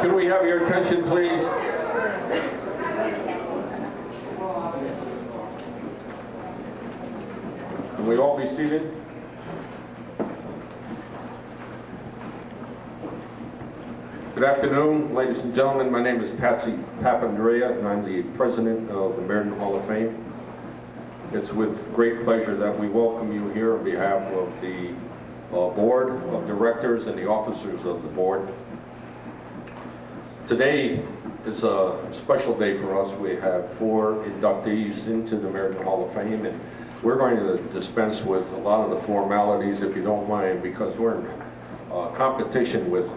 Can we have your attention, please? Can we all be seated? Good afternoon, ladies and gentlemen. My name is Patsy Papandrea, and I'm the president of the Meriden Hall of Fame. It's with great pleasure that we welcome you here on behalf of the board of directors and the officers of the board. Today is a special day for us. We have 4 inductees into the Meriden Hall of Fame, and we're going to dispense with a lot of the formalities, if you don't mind, because we're in competition with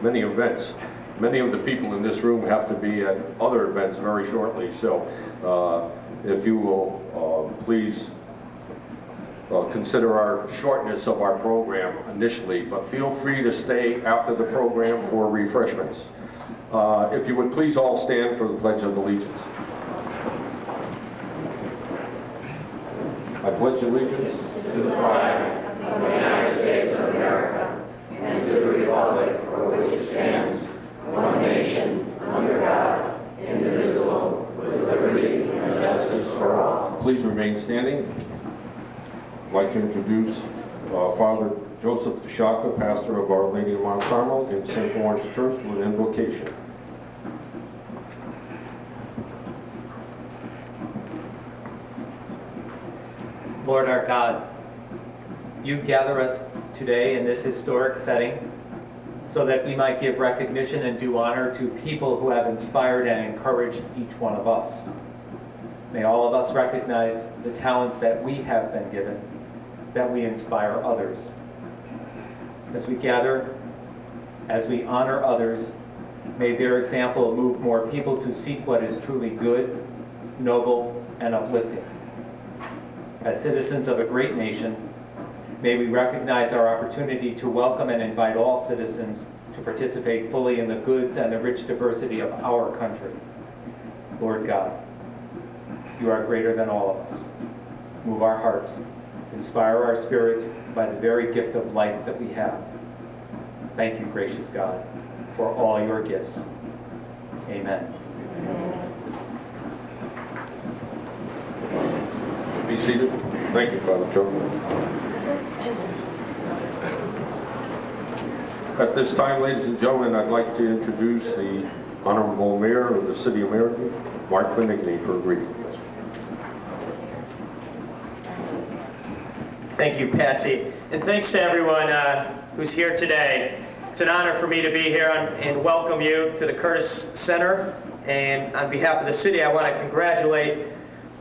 many events. Many of the people in this room have to be at other events very shortly, so if you will please consider our shortness of our program initially, but feel free to stay after the program for refreshments. If you would please all stand for the Pledge of Allegiance. I pledge allegiance to the flag of the United States of America and to the republic for which it stands, one nation, under God, indivisible, with liberty and justice for all. Please remain standing. I'd like to introduce Father Joseph DeShaka, pastor of Our Lady of Mount Carmel in St. Lawrence Church, with an invocation. Lord our God, you gather us today in this historic setting so that we might give recognition and due honor to people who have inspired and encouraged each one of us. May all of us recognize the talents that we have been given, that we inspire others. As we gather, as we honor others, may their example move more people to seek what is truly good, noble, and uplifting. As citizens of a great nation, may we recognize our opportunity to welcome and invite all citizens to participate fully in the goods and the rich diversity of our country. Lord God, you are greater than all of us. Move our hearts, inspire our spirits by the very gift of life that we have. Thank you, gracious God, for all your gifts. Amen. Be seated. Thank you, Father Joe. At this time, ladies and gentlemen, I'd like to introduce the Honorable Mayor of the City of Meriden, Mark Benigni, for a greeting. Thank you, Patsy. And thanks to everyone who's here today. It's an honor for me to be here and welcome you to the Curtis Center. And on behalf of the city, I want to congratulate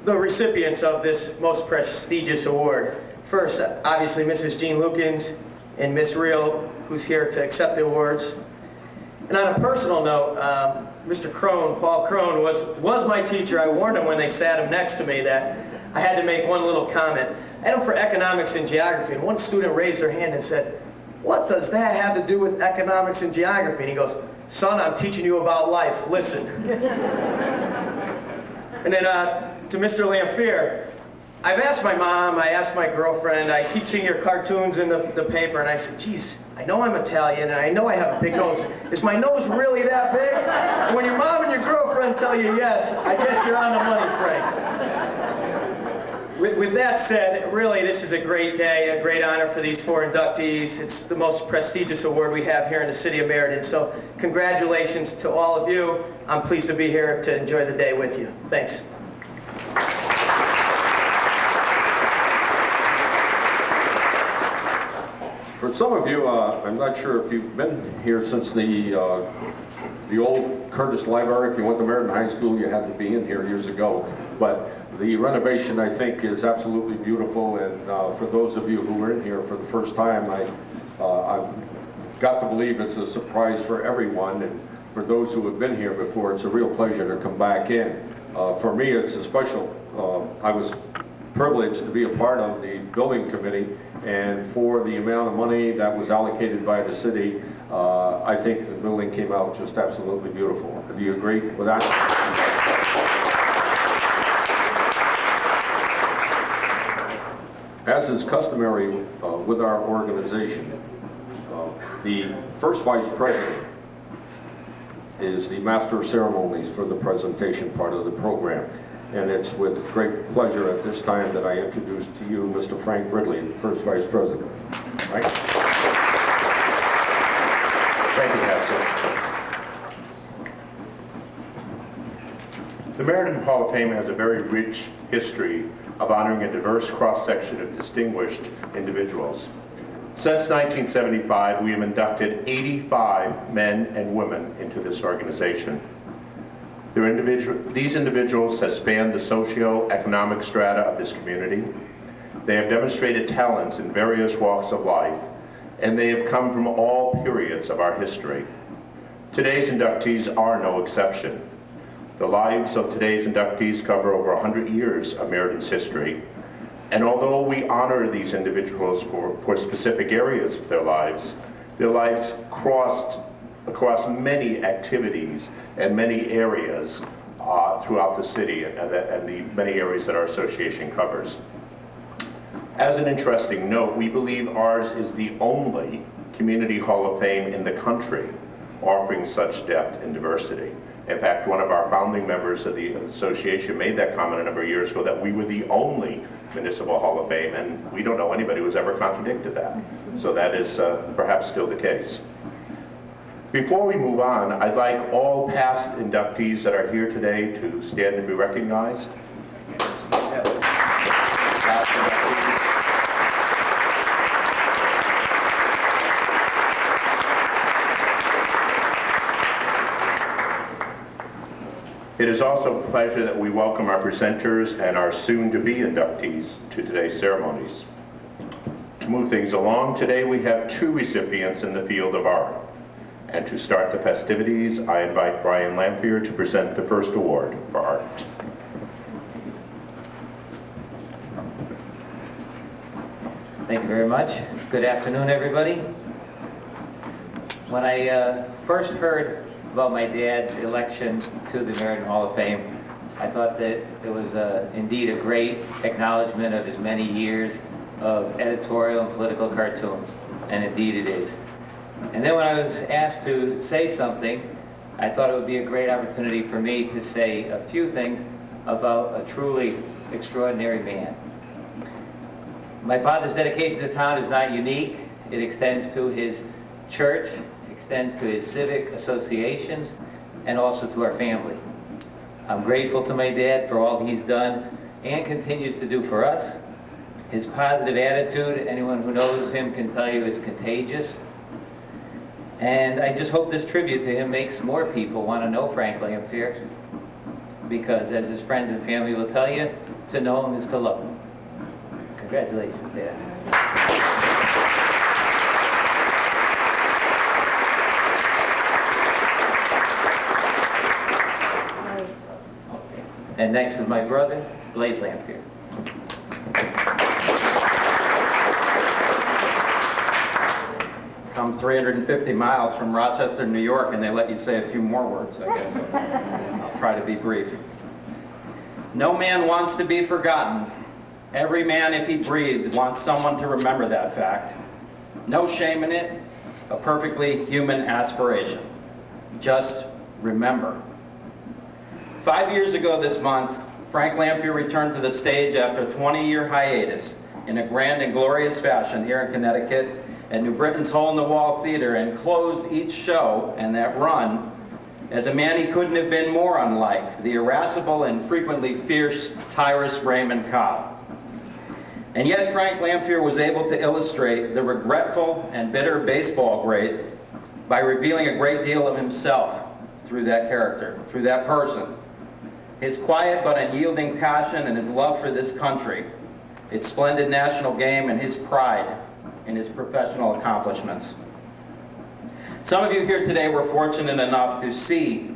the recipients of this most prestigious award. First, obviously, Mrs. Jean Lukens and Miss Reel, who's here to accept the awards. And on a personal note, Mr. Crone, Paul Crone, was my teacher. I warned him when they sat him next to me that I had to make one little comment. I had him for economics and geography, and one student raised their hand and said, "What does that have to do with economics and geography?" And he goes, "Son, I'm teaching you about life. Listen." And then to Mr. Lamphier, I've asked my mom, I asked my girlfriend, I keep seeing your cartoons in the paper, and I said, geez, I know I'm Italian, and I know I have a big nose. Is my nose really that big? And when your mom and your girlfriend tell you yes, I guess you're on the money, Frank. With that said, really, this is a great day, a great honor for these 4 inductees. It's the most prestigious award we have here in the city of Meriden, so congratulations to all of you. I'm pleased to be here to enjoy the day with you. Thanks. For some of you, I'm not sure if you've been here since the old Curtis Library. If you went to Meriden High School, you had to be in here years ago. But the renovation, I think, is absolutely beautiful. And for those of you who were in here for the first time, I've got to believe it's a surprise for everyone. And for those who have been here before, it's a real pleasure to come back in. For me, it's a special. I was privileged to be a part of the building committee, and for the amount of money that was allocated by the city, I think the building came out just absolutely beautiful. Do you agree with that? As is customary with our organization, the first vice president is the Master of Ceremonies for the presentation part of the program. And it's with great pleasure at this time that I introduce to you Mr. Frank Ridley, the first Vice President. Frank? Thank you, Patsy. The Meriden Hall of Fame has a very rich history of honoring a diverse cross-section of distinguished individuals. Since 1975, we have inducted 85 men and women into this organization. These individuals have spanned the socio-economic strata of this community. They have demonstrated talents in various walks of life, and they have come from all periods of our history. Today's inductees are no exception. The lives of today's inductees cover over 100 years of Meriden's history, and although we honor these individuals for specific areas of their lives crossed across many activities and many areas throughout the city and the many areas that our association covers. As an interesting note, we believe ours is the only community hall of fame in the country offering such depth and diversity. In fact, one of our founding members of the association made that comment a number of years ago that we were the only municipal hall of fame, and we don't know anybody who's ever contradicted that. So that is perhaps still the case. Before we move on, I'd like all past inductees that are here today to stand and be recognized. Past inductees. It is also a pleasure that we welcome our presenters and our soon-to-be inductees to today's ceremonies. To move things along, today we have 2 recipients in the field of art. And to start the festivities, I invite Brian Lamphier to present the first award for art. Thank you very much. Good afternoon, everybody. When I first heard about my dad's election to the Meriden Hall of Fame, I thought that it was indeed a great acknowledgement of his many years of editorial and political cartoons, and indeed it is. And then when I was asked to say something, I thought it would be a great opportunity for me to say a few things about a truly extraordinary man. My father's dedication to town is not unique. It extends to his church, extends to his civic associations, and also to our family. I'm grateful to my dad for all he's done and continues to do for us. His positive attitude, anyone who knows him can tell you, is contagious. And I just hope this tribute to him makes more people want to know Frank Lamphier, because as his friends and family will tell you, to know him is to love him. Congratulations, Dad. And next is my brother, Blaze Lamphier. Come 350 miles from Rochester, New York, and they let you say a few more words, I guess. I'll try to be brief. No man wants to be forgotten. Every man, if he breathed, wants someone to remember that fact. No shame in it, a perfectly human aspiration. Just remember. 5 years ago this month, Frank Lamphier returned to the stage after a 20-year hiatus in a grand and glorious fashion here in Connecticut at New Britain's Hole-in-the-Wall Theater, and closed each show and that run as a man he couldn't have been more unlike, the irascible and frequently fierce Tyrus Raymond Cobb. And yet Frank Lamphier was able to illustrate the regretful and bitter baseball great by revealing a great deal of himself through that character, through that person. His quiet but unyielding passion and his love for this country, its splendid national game, and his pride in his professional accomplishments. Some of you here today were fortunate enough to see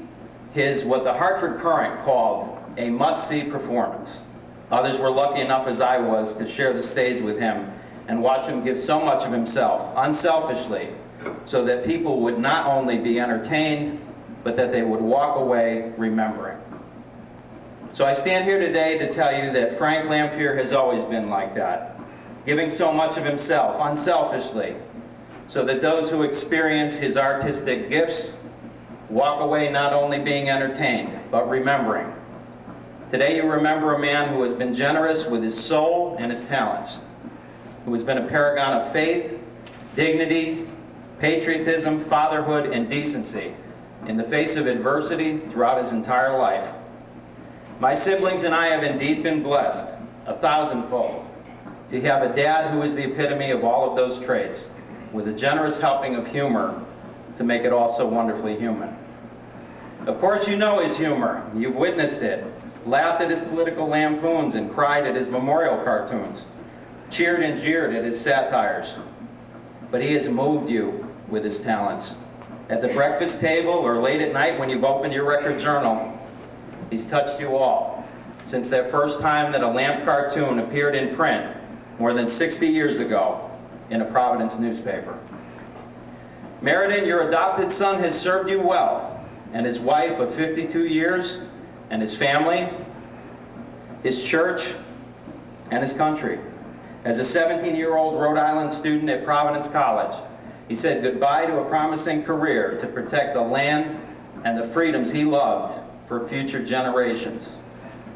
his, what the Hartford Courant called, a must-see performance. Others were lucky enough, as I was, to share the stage with him and watch him give so much of himself, unselfishly, so that people would not only be entertained, but that they would walk away remembering. So I stand here today to tell you that Frank Lamphier has always been like that, giving so much of himself, unselfishly, so that those who experience his artistic gifts walk away not only being entertained, but remembering. Today you remember a man who has been generous with his soul and his talents, who has been a paragon of faith, dignity, patriotism, fatherhood, and decency in the face of adversity throughout his entire life. My siblings and I have indeed been blessed, 1,000-fold, to have a dad who is the epitome of all of those traits, with a generous helping of humor to make it all so wonderfully human. Of course you know his humor, you've witnessed it, laughed at his political lampoons and cried at his memorial cartoons, cheered and jeered at his satires. But he has moved you with his talents. At the breakfast table or late at night when you've opened your record journal, he's touched you all, since that first time that a lamp cartoon appeared in print more than 60 years ago in a Providence newspaper. Meriden, your adopted son has served you well, and his wife of 52 years, and his family, his church, and his country. As a 17-year-old Rhode Island student at Providence College, he said goodbye to a promising career to protect the land and the freedoms he loved for future generations,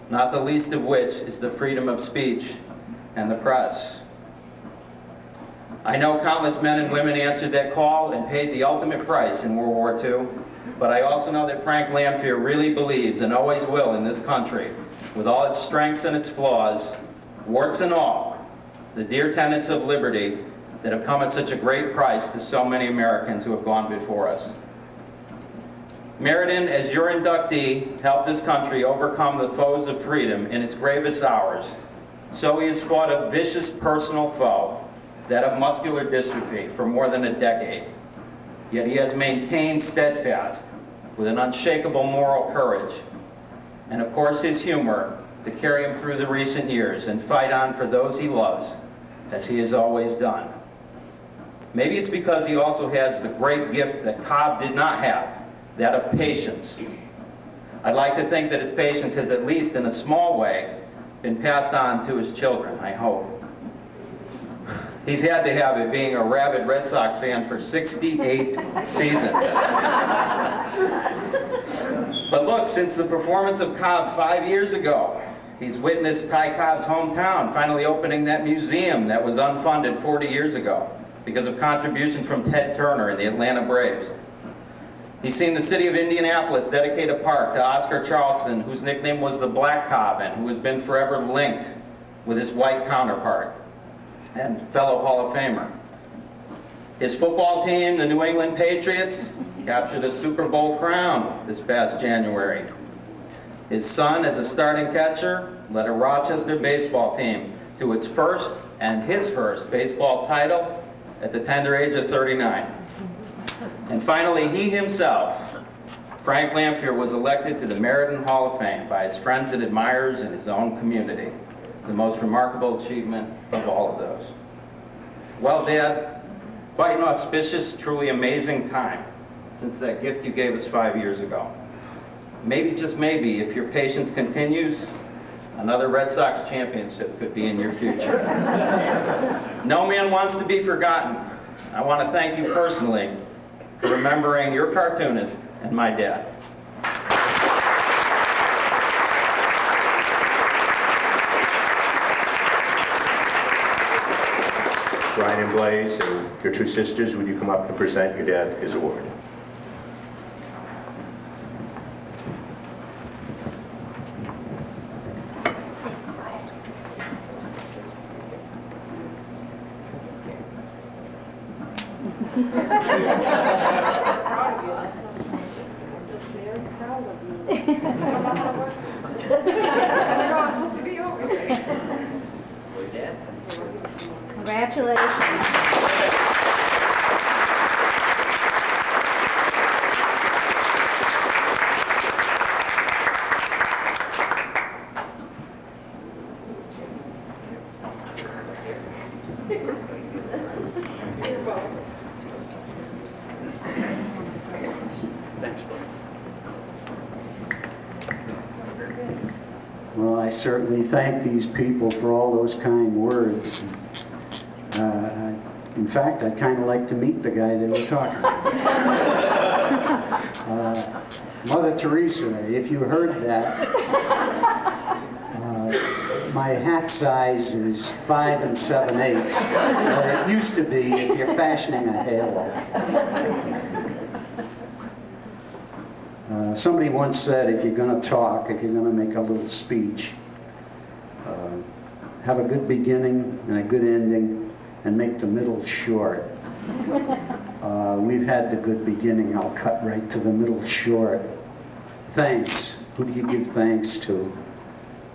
not the least of which is the freedom of speech and the press. I know countless men and women answered that call and paid the ultimate price in World War II, but I also know that Frank Lamphier really believes and always will in this country, with all its strengths and its flaws, warts and all, the dear tenets of liberty that have come at such a great price to so many Americans who have gone before us. Meriden, as your inductee, helped this country overcome the foes of freedom in its gravest hours. So he has fought a vicious personal foe, that of muscular dystrophy, for more than a decade. Yet he has maintained steadfast, with an unshakable moral courage, and of course his humor, to carry him through the recent years and fight on for those he loves, as he has always done. Maybe it's because he also has the great gift that Cobb did not have, that of patience. I'd like to think that his patience has, at least in a small way, been passed on to his children, I hope. He's had to have it, being a rabid Red Sox fan for 68 seasons. But look, since the performance of Cobb 5 years ago, he's witnessed Ty Cobb's hometown finally opening that museum that was unfunded 40 years ago because of contributions from Ted Turner and the Atlanta Braves. He's seen the city of Indianapolis dedicate a park to Oscar Charleston, whose nickname was the Black Cobb and who has been forever linked with his white counterpart and fellow Hall of Famer. His football team, the New England Patriots, captured a Super Bowl crown this past January. His son, as a starting catcher, led a Rochester baseball team to its first and his first baseball title at the tender age of 39. And finally, he himself, Frank Lamphier, was elected to the Meriden Hall of Fame by his friends and admirers in his own community, the most remarkable achievement of all of those. Well, Dad, quite an auspicious, truly amazing time since that gift you gave us 5 years ago. Maybe, just maybe, if your patience continues, another Red Sox championship could be in your future. No man wants to be forgotten. I want to thank you personally for remembering your cartoonist and my dad. Brian and Blaze and your two sisters, would you come up and present your dad his award? Congratulations. Well, I certainly thank these people for all those kind words. In fact, I'd kind of like to meet the guy they were talking about. Mother Teresa, if you heard that, my hat size is 5 7/8, but it used to be if you're fashioning a halo. Somebody once said, if you're going to talk, if you're going to make a little speech, have a good beginning and a good ending, and make the middle short. We've had the good beginning. I'll cut right to the middle short. Thanks. Who do you give thanks to?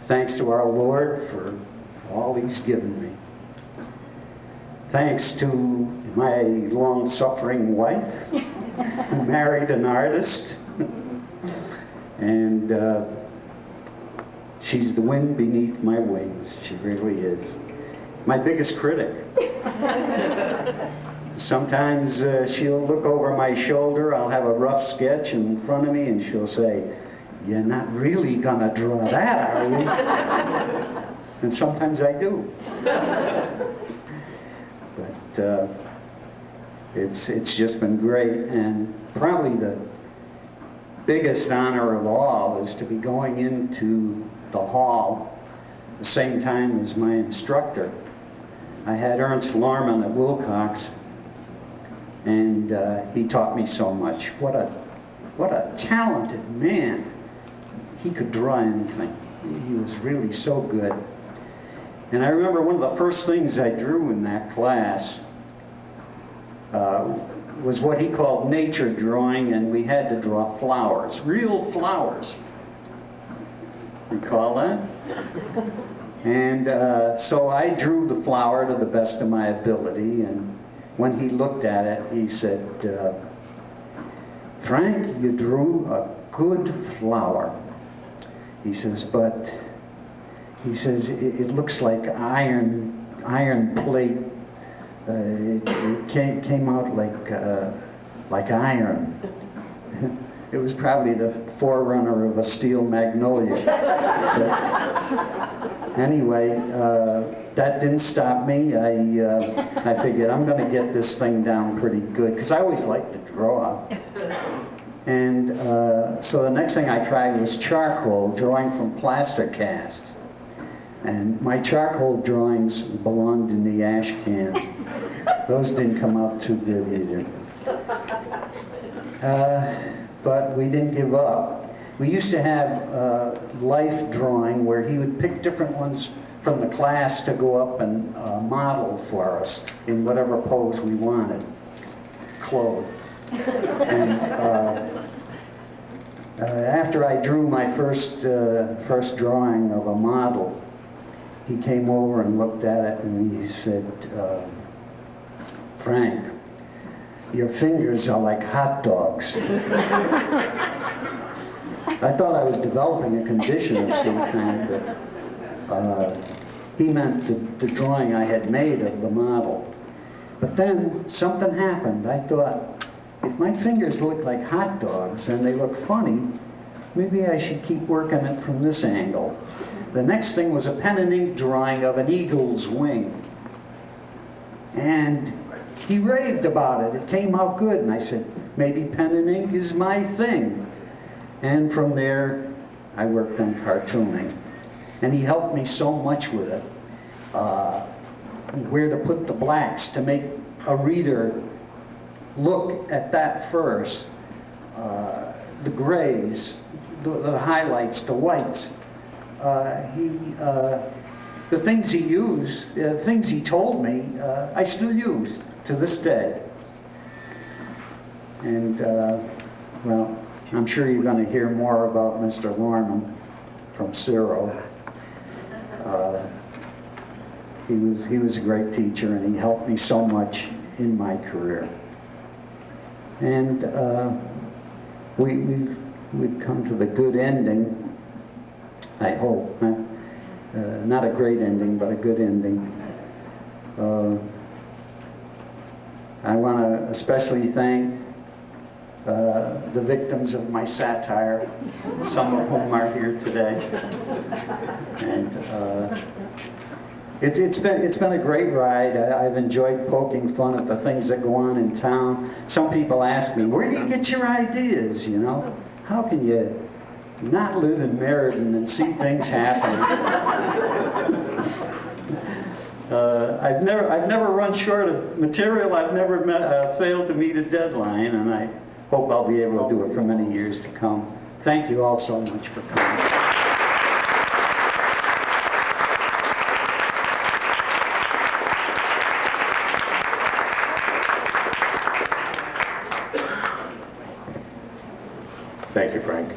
Thanks to our Lord for all He's given me. Thanks to my long-suffering wife, who married an artist. And she's the wind beneath my wings. She really is. My biggest critic. Sometimes she'll look over my shoulder, I'll have a rough sketch in front of me, and she'll say, "You're not really gonna draw that, are you?" And sometimes I do. But it's just been great, and probably the biggest honor of all is to be going into the hall the same time as my instructor. I had Ernst Lohrmann at Wilcox, and he taught me so much. What a talented man. He could draw anything. He was really so good. And I remember one of the first things I drew in that class was what he called nature drawing, and we had to draw flowers, real flowers. Recall that? And so I drew the flower to the best of my ability, and when he looked at it, he said, "Frank, you drew a good flower." He says, "But," he says, it looks like iron plate. It came out like iron." It was probably the forerunner of a steel magnolia. But anyway, that didn't stop me. I figured I'm going to get this thing down pretty good, because I always liked to draw. And so the next thing I tried was charcoal, drawing from plaster casts. And my charcoal drawings belonged in the ash can. Those didn't come out too good either. But we didn't give up. We used to have life drawing where he would pick different ones from the class to go up and model for us in whatever pose we wanted, clothed. And after I drew my first drawing of a model, he came over and looked at it and he said, "Frank, your fingers are like hot dogs." I thought I was developing a condition of some kind, but he meant the drawing I had made of the model. But then something happened. I thought, if my fingers look like hot dogs and they look funny, maybe I should keep working it from this angle. The next thing was a pen and ink drawing of an eagle's wing. And he raved about it. It came out good. And I said, maybe pen and ink is my thing. And from there, I worked on cartooning. And he helped me so much with it. Where to put the blacks to make a reader look at that first. The grays, the highlights, the whites. The things he used, things he told me, I still use to this day. And, well, I'm sure you're going to hear more about Mr. Lohrmann from Ciro. He was a great teacher, and he helped me so much in my career. And we've come to the good ending, I hope. Not a great ending, but a good ending. I want to especially thank the victims of my satire, some of whom are here today. And It's been a great ride. I've enjoyed poking fun at the things that go on in town. Some people ask me, where do you get your ideas, you know? How can you not live in Meriden and see things happening? I've never run short of material. I've never failed to meet a deadline, and I hope I'll be able to do it for many years to come. Thank you all so much for coming. Thank you, Frank.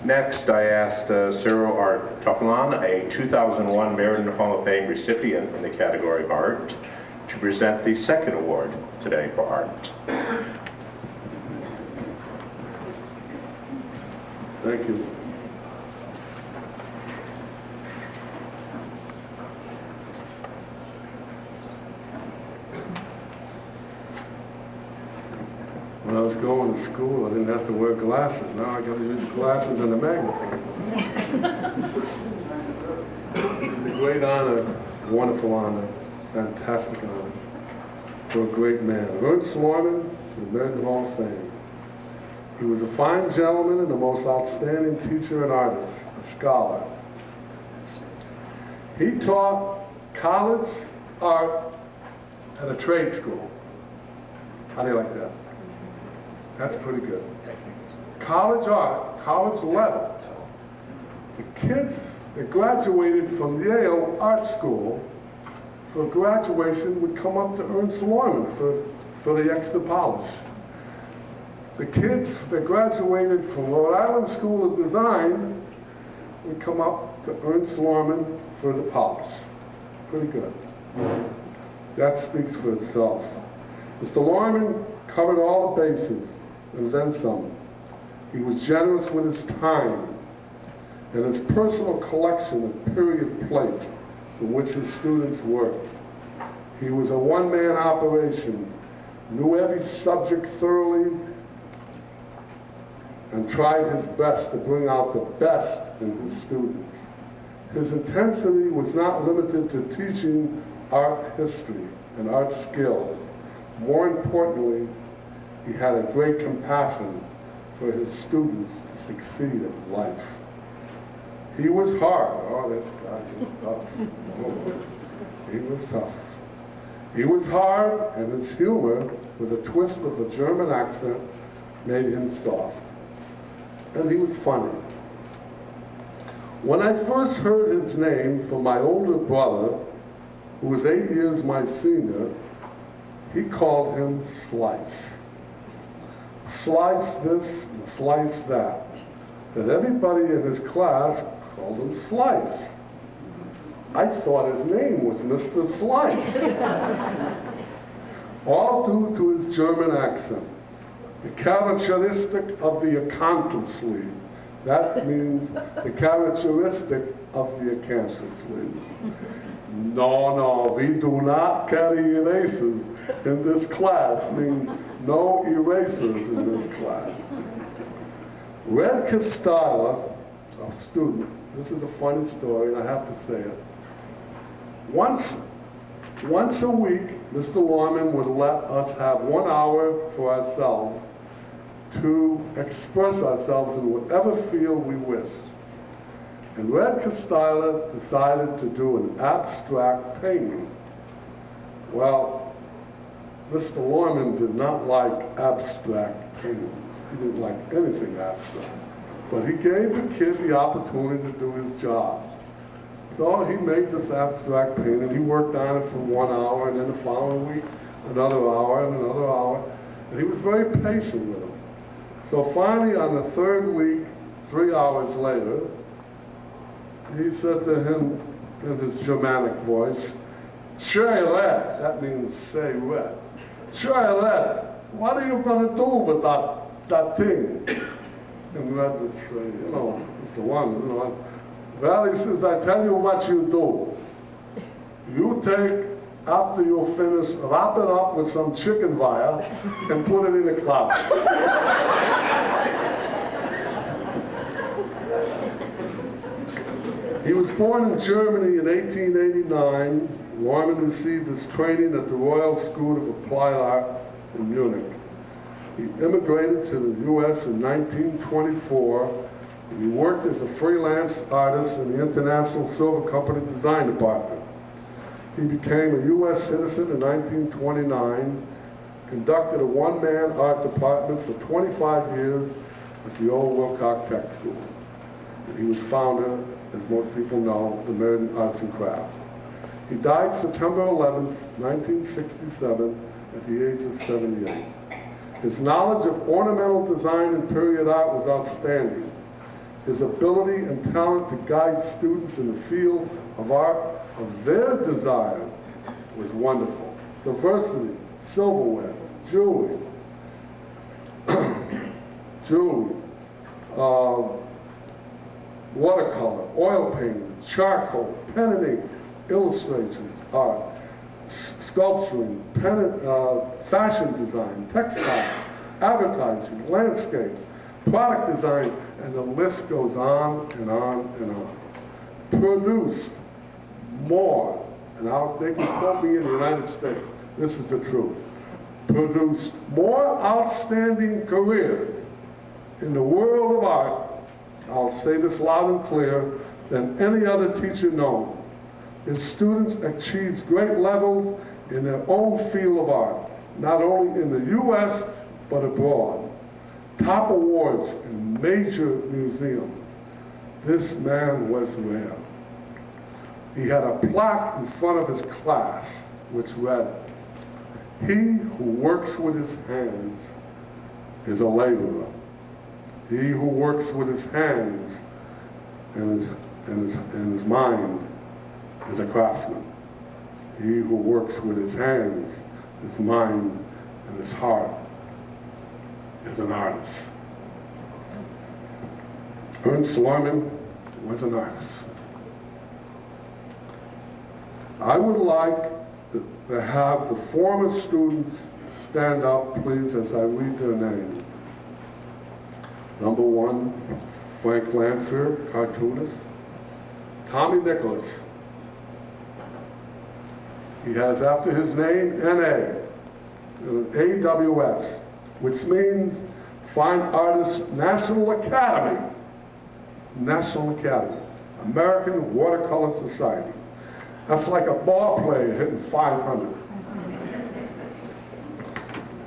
Next, I asked Cyril Artoflan, a 2001 Meriden Hall of Fame recipient in the category of art, to present the second award today for art. Thank you. When I was going to school, I didn't have to wear glasses. Now I got to use glasses and a magnifying. This is a great honor, a wonderful honor, it's a fantastic honor for a great man. Ernst Lohrmann to the Meriden Hall of Fame. He was a fine gentleman and the most outstanding teacher and artist, a scholar. He taught college art at a trade school. How do you like that? That's pretty good. College art, college level. The kids that graduated from Yale Art School for graduation would come up to Ernst Lohrmann for the extra polish. The kids that graduated from Rhode Island School of Design would come up to Ernst Lohrmann for the polish. Pretty good. That speaks for itself. Mr. Lohrmann covered all the bases and then some. He was generous with his time and his personal collection of period plates in which his students worked. He was a one-man operation, knew every subject thoroughly, and tried his best to bring out the best in his students. His intensity was not limited to teaching art history and art skills. More importantly, he had a great compassion for his students to succeed in life. He was hard. Oh, this guy was tough. Oh, he was tough. He was hard, and his humor, with a twist of a German accent, made him soft. And he was funny. When I first heard his name from my older brother, who was 8 years my senior, he called him Slice. Slice this and slice that. That everybody in his class called him Slice. I thought his name was Mr. Slice. All due to his German accent. The characteristic of the accountancy. That means the characteristic of the accountancy. No, we do not carry erasers in this class. Means no erasers in this class. Red Costella, a student, this is a funny story and I have to say it. Once a week, Mr. Lohrmann would let us have 1 hour for ourselves to express ourselves in whatever field we wished. And Red Costella decided to do an abstract painting. Well, Mr. Lohrmann did not like abstract paintings. He didn't like anything abstract. But he gave the kid the opportunity to do his job. So he made this abstract painting. He worked on it for 1 hour, and then the following week, another hour and another hour. And he was very patient with him. So finally, on the third week, 3 hours later, he said to him in his Germanic voice, "Child, that means say what? Child, what are you going to do with that thing?" And Red would say, "You know, it's the one, you know." Well, he says, "I tell you what you do. You take, after you finish, wrap it up with some chicken wire and put it in the closet." He was born in Germany in 1889. Lohrmann received his training at the Royal School of Applied Art in Munich. He immigrated to the U.S. in 1924, and he worked as a freelance artist in the International Silver Company Design Department. He became a U.S. citizen in 1929, conducted a one-man art department for 25 years at the old Wilcox Tech School. And he was founder, as most people know, the Meriden Arts and Crafts. He died September 11th, 1967, at the age of 78. His knowledge of ornamental design and period art was outstanding. His ability and talent to guide students in the field of art of their desires was wonderful. Diversity, silverware, jewelry, watercolor, oil painting, charcoal, pen and ink, illustrations, art, sculpturing, fashion design, textile, advertising, landscapes, product design, and the list goes on and on and on. Produced more, and they can quote me in the United States, this is the truth, produced more outstanding careers in the world of art, I'll say this loud and clear, than any other teacher known. His students achieved great levels in their own field of art, not only in the U.S., but abroad. Top awards in major museums. This man was rare. He had a plaque in front of his class which read, "He who works with his hands is a laborer. He who works with his hands and his mind is a craftsman. He who works with his hands, his mind, and his heart is an artist." Ernst Lohrmann was an artist. I would like to have the former students stand up, please, as I read their names. Number 1, Frank Lamphier, cartoonist. Tommy Nicholas. He has after his name N.A., AWS, which means Fine Artists National Academy. National Academy, American Watercolor Society. That's like a ball player hitting 500.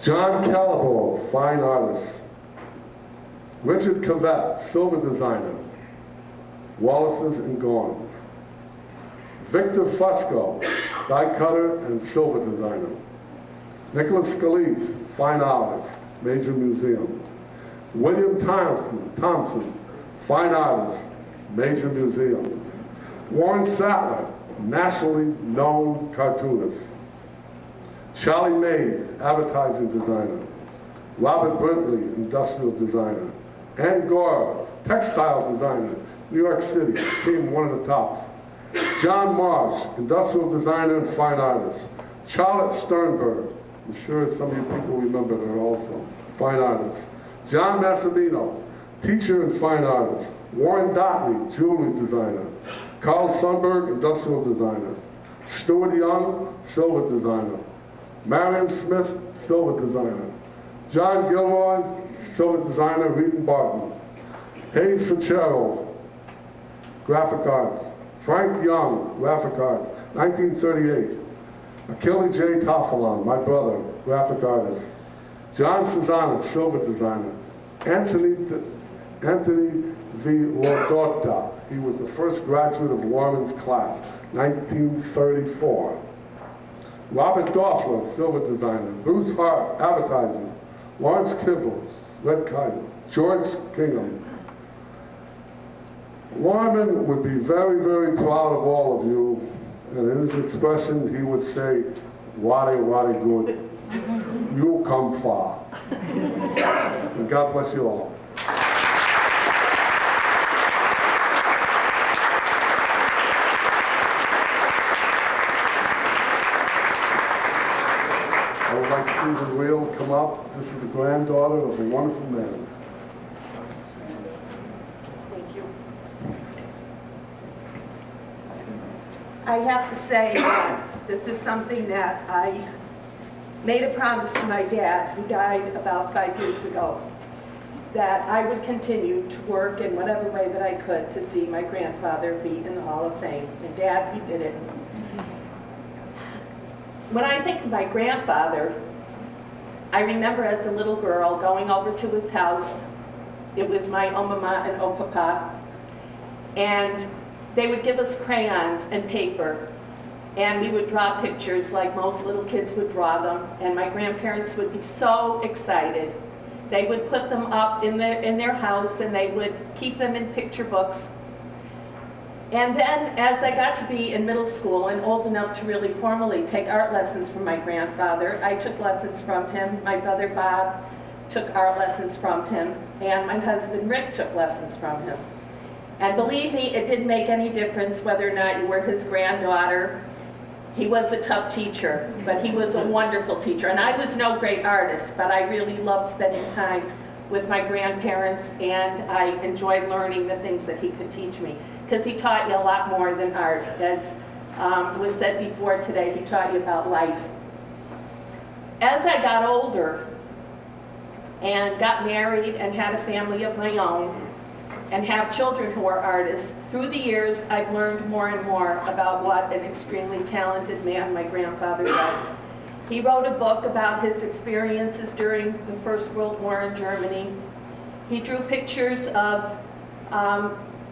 John Calabro, fine artist. Richard Cavett, silver designer. Wallace's and Gorhams. Victor Fusco, die cutter and silver designer. Nicholas Scalise, fine artist, major museums. William Thompson, fine artist, major museums. Warren Sattler, nationally known cartoonist. Charlie Mays, advertising designer. Robert Brintley, industrial designer. Ann Gore, textile designer, New York City, became one of the tops. John Marsh, industrial designer and fine artist. Charlotte Sternberg, I'm sure some of you people remember her also, fine artist. John Massimino, teacher and fine artist. Warren Dotney, jewelry designer. Carl Sundberg, industrial designer. Stuart Young, silver designer. Marion Smith, silver designer. John Gilroy, silver designer, Reed and Barton. Hayes Fitzgerald, graphic arts. Frank Young, graphic arts, 1938. Achille J. Toffelon, my brother, graphic artist. John Cesanis, silver designer. Anthony V. Lordota, he was the first graduate of Lohrmann's class, 1934. Robert Doffler, silver designer. Bruce Hart, advertising. Lawrence Kibbles, red kite. George Kingham. Lohrmann would be very, very proud of all of you, and in his expression, he would say, "Wadi, wadi good. You come far." And God bless you all. I would like Susan Reel to come up. This is the granddaughter of a wonderful man. Thank you. I have to say that this is something that I made a promise to my dad, who died about 5 years ago, that I would continue to work in whatever way that I could to see my grandfather be in the Hall of Fame. And Dad, he did it. When I think of my grandfather, I remember as a little girl going over to his house. It was my Omama and Opapa, and they would give us crayons and paper, and we would draw pictures like most little kids would draw them, and my grandparents would be so excited. They would put them up in their house, and they would keep them in picture books. And then as I got to be in middle school and old enough to really formally take art lessons from my grandfather, I took lessons from him. My brother Bob took art lessons from him, and my husband Rick took lessons from him. And believe me, it didn't make any difference whether or not you were his granddaughter. He was a tough teacher, but he was a wonderful teacher. And I was no great artist, but I really loved spending time with my grandparents, and I enjoyed learning the things that he could teach me, because he taught you a lot more than art. As was said before today, he taught you about life. As I got older and got married and had a family of my own, and have children who are artists, through the years I've learned more and more about what an extremely talented man my grandfather was. He wrote a book about his experiences during the First World War in Germany. He drew pictures of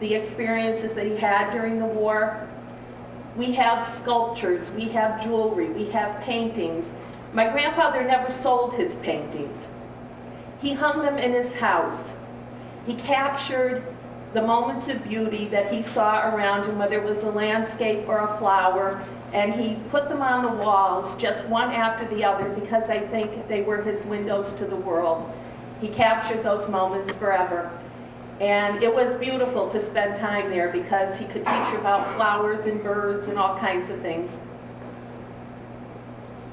the experiences that he had during the war. We have sculptures, we have jewelry, we have paintings. My grandfather never sold his paintings. He hung them in his house. He captured the moments of beauty that he saw around him, whether it was a landscape or a flower, and he put them on the walls, just one after the other, because I think they were his windows to the world. He captured those moments forever. And it was beautiful to spend time there, because he could teach you about flowers and birds and all kinds of things.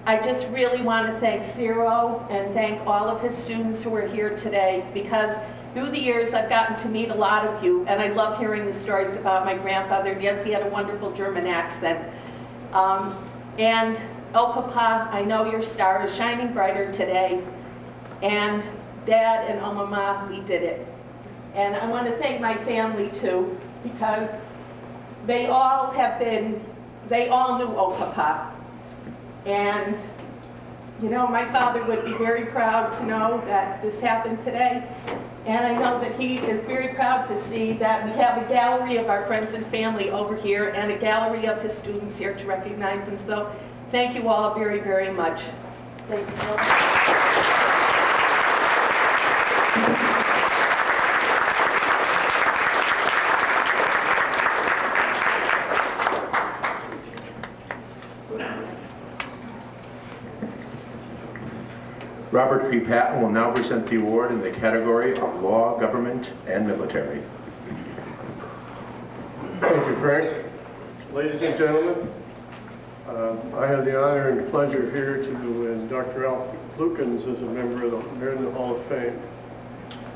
I just really want to thank Ciro and thank all of his students who are here today, because through the years I've gotten to meet a lot of you, and I love hearing the stories about my grandfather. Yes, he had a wonderful German accent. And oh, Papa, I know your star is shining brighter today. And Dad and oh, Mama, we did it. And I want to thank my family too, because they all knew oh, Papa. And you know, my father would be very proud to know that this happened today. And I know that he is very proud to see that we have a gallery of our friends and family over here, and a gallery of his students here to recognize him. So thank you all very, very much. Thanks so much. Robert P. Patton will now present the award in the category of Law, Government, and Military. Thank you, Frank. Ladies and gentlemen, I have the honor and pleasure here to induct Ralph Lukens as a member of the Meriden Hall of Fame.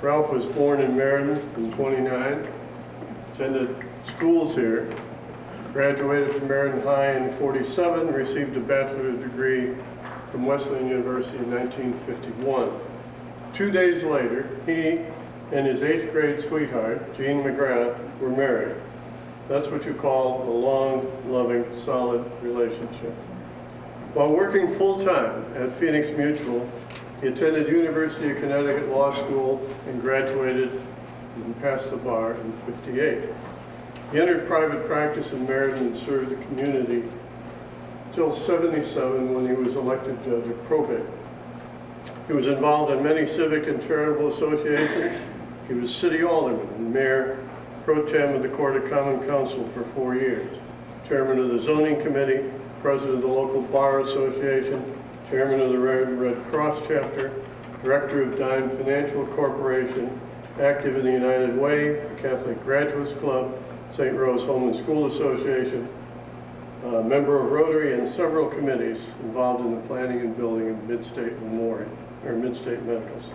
Ralph was born in Meriden in '29, attended schools here, graduated from Meriden High in '47, received a bachelor's degree from Wesleyan University in 1951. 2 days later, he and his 8th grade sweetheart, Jean McGrath, were married. That's what you call a long, loving, solid relationship. While working full-time at Phoenix Mutual, he attended University of Connecticut Law School and graduated and passed the bar in '58. He entered private practice in Meriden and served the community until '77, when he was elected judge of probate. He was involved in many civic and charitable associations. He was city alderman and mayor pro tem of the Court of Common Council for 4 years, chairman of the zoning committee, president of the local bar association, chairman of the Red Cross chapter, director of Dime Financial Corporation, active in the United Way, the Catholic Graduates Club, St. Rose Home and School Association, member of Rotary and several committees involved in the planning and building of Mid-State Memorial, or Mid-State Medicals.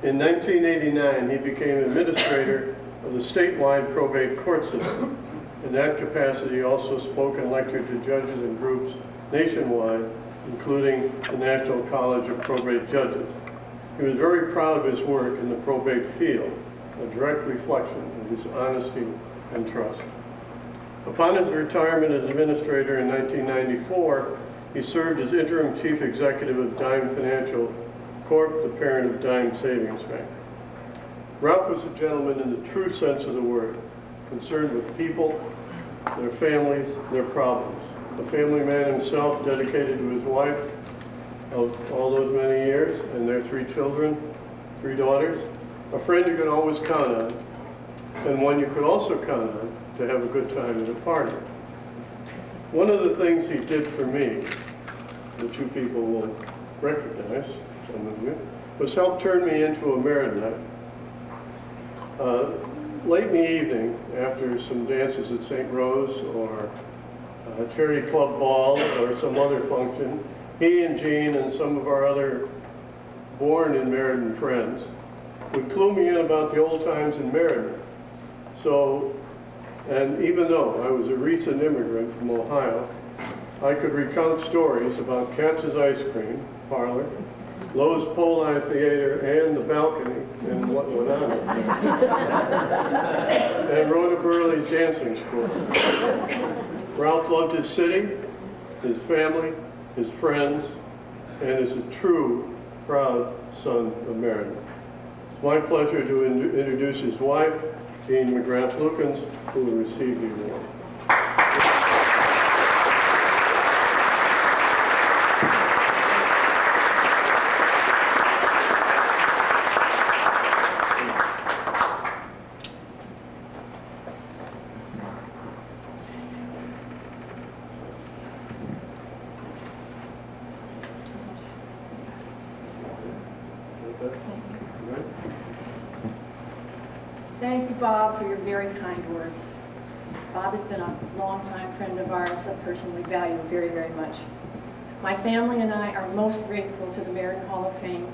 In 1989, he became administrator of the statewide probate court system In that capacity, he also spoke and lectured to judges and groups nationwide, including the National College of Probate Judges. He was very proud of his work in the probate field, a direct reflection of his honesty and trust. Upon his retirement as administrator in 1994, he served as interim chief executive of Dime Financial Corp., the parent of Dime Savings Bank. Ralph was a gentleman in the true sense of the word, concerned with people, their families, their problems. A family man himself, dedicated to his wife of all those many years and their 3 children, 3 daughters. A friend you could always count on, and one you could also count on to have a good time at a party. One of the things he did for me, that you people will recognize, some of you, was help turn me into a Meridenite. Late in the evening, after some dances at St. Rose or a charity club ball or some other function, he and Jean and some of our other born in Meriden friends would clue me in about the old times in Meriden. So, and even though I was a recent immigrant from Ohio, I could recount stories about Katz's Ice Cream Parlor, Lowe's Pole Theater, and the balcony, and what went on up there. And Rhoda Burley's dancing school. Ralph loved his city, his family, his friends, and is a true, proud son of Meriden. It's my pleasure to introduce his wife, Jean McGrath Lukens, who will receive the award. Thank you, Bob, for your very kind words. Bob has been a longtime friend of ours, a person we value very, very much. My family and I are most grateful to the Meriden Hall of Fame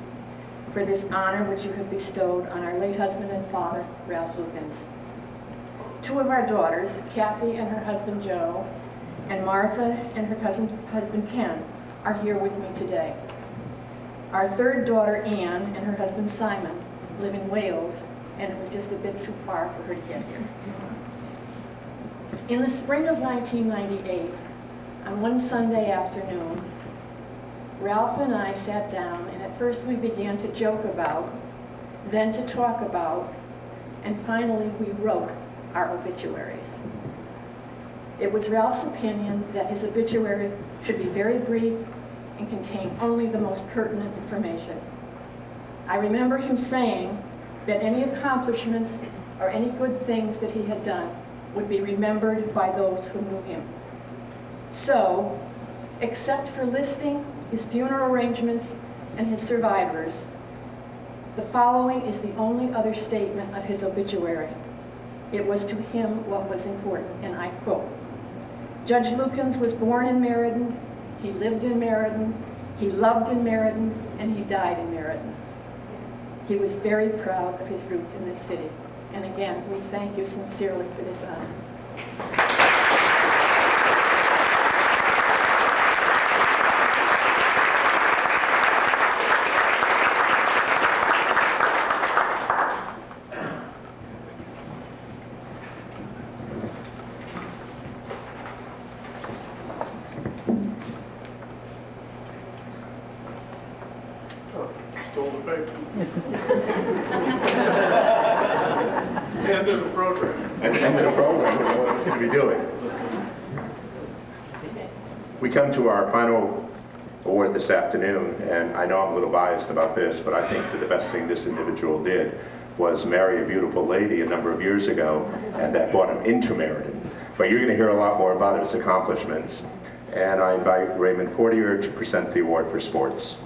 for this honor which you have bestowed on our late husband and father, Ralph Lukens. 2 of our daughters, Kathy and her husband Joe, and Martha and her husband Ken, are here with me today. Our 3rd daughter, Anne, and her husband Simon live in Wales, and it was just a bit too far for her to get here. In the spring of 1998, on one Sunday afternoon, Ralph and I sat down, and at first we began to joke about, then to talk about, and finally we wrote our obituaries. It was Ralph's opinion that his obituary should be very brief and contain only the most pertinent information. I remember him saying that any accomplishments or any good things that he had done would be remembered by those who knew him. So, except for listing his funeral arrangements and his survivors, the following is the only other statement of his obituary. It was to him what was important, and I quote, "Judge Lukens was born in Meriden, he lived in Meriden, he loved in Meriden, and he died in Meriden. He was very proud of his roots in this city." And again, we thank you sincerely for this honor. Stole the paper. End of the program. End of the program, we know what it's going to be doing. We come to our final award this afternoon, and I know I'm a little biased about this, but I think that the best thing this individual did was marry a beautiful lady a number of years ago, and that brought him into Meriden. But you're going to hear a lot more about his accomplishments. And I invite Raymond Fortier to present the award for sports.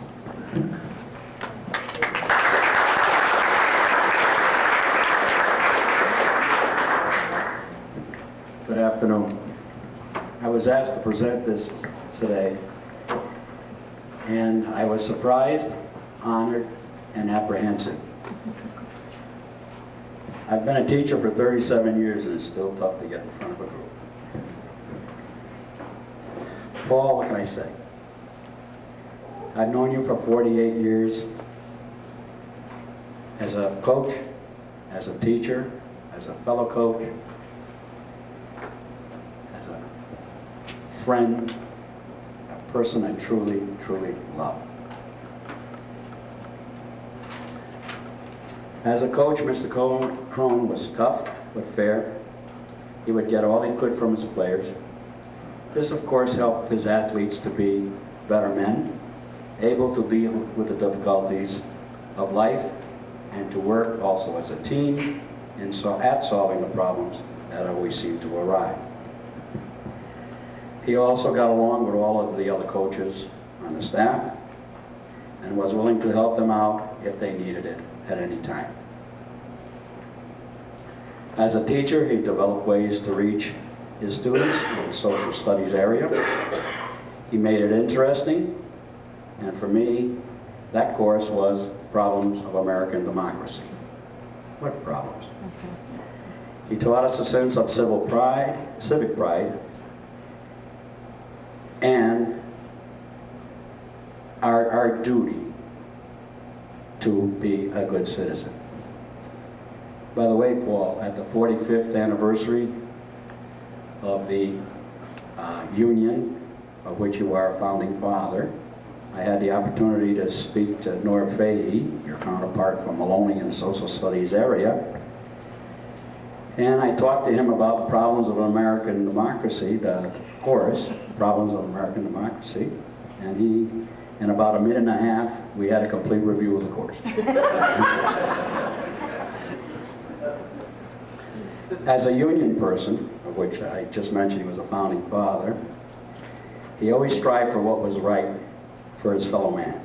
Good afternoon. I was asked to present this today, and I was surprised, honored, and apprehensive. I've been a teacher for 37 years, and it's still tough to get in front of a group. Paul, what can I say? I've known you for 48 years as a coach, as a teacher, as a fellow coach, as a friend, a person I truly, truly love. As a coach, Mr. Crone was tough but fair. He would get all he could from his players. This, of course, helped his athletes to be better men, able to deal with the difficulties of life, and to work also as a team at solving the problems that always seem to arise. He also got along with all of the other coaches on the staff and was willing to help them out if they needed it at any time. As a teacher, he developed ways to reach his students in the social studies area. He made it interesting, and for me, that course was Problems of American Democracy. What problems? He taught us a sense of civic pride, and our duty to be a good citizen. By the way, Paul, at the 45th anniversary of the Union, of which you are a founding father, I had the opportunity to speak to Nora Fahey, your counterpart from Maloney in the social studies area, and I talked to him about the problems of American democracy, the chorus, Problems of American Democracy, and he, in about a minute and a half, we had a complete review of the course. As a union person, of which I just mentioned he was a founding father, he always strived for what was right for his fellow man.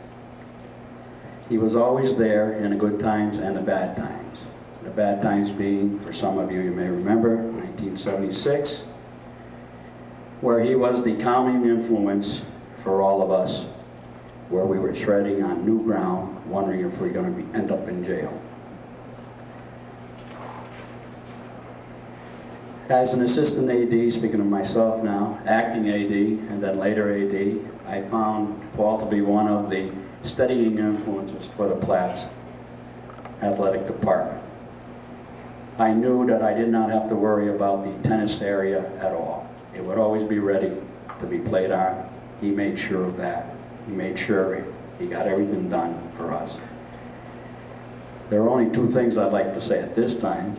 He was always there in the good times and the bad times. The bad times being, for some of you, you may remember, 1976, where he was the calming influence for all of us, where we were treading on new ground, wondering if we're going to end up in jail. As an assistant AD, speaking of myself now, acting AD, and then later AD, I found Paul to be one of the steadying influences for the Platts athletic department. I knew that I did not have to worry about the tennis area at all. It would always be ready to be played on. He made sure of that. He made sure he got everything done for us. There are only two things I'd like to say at this time,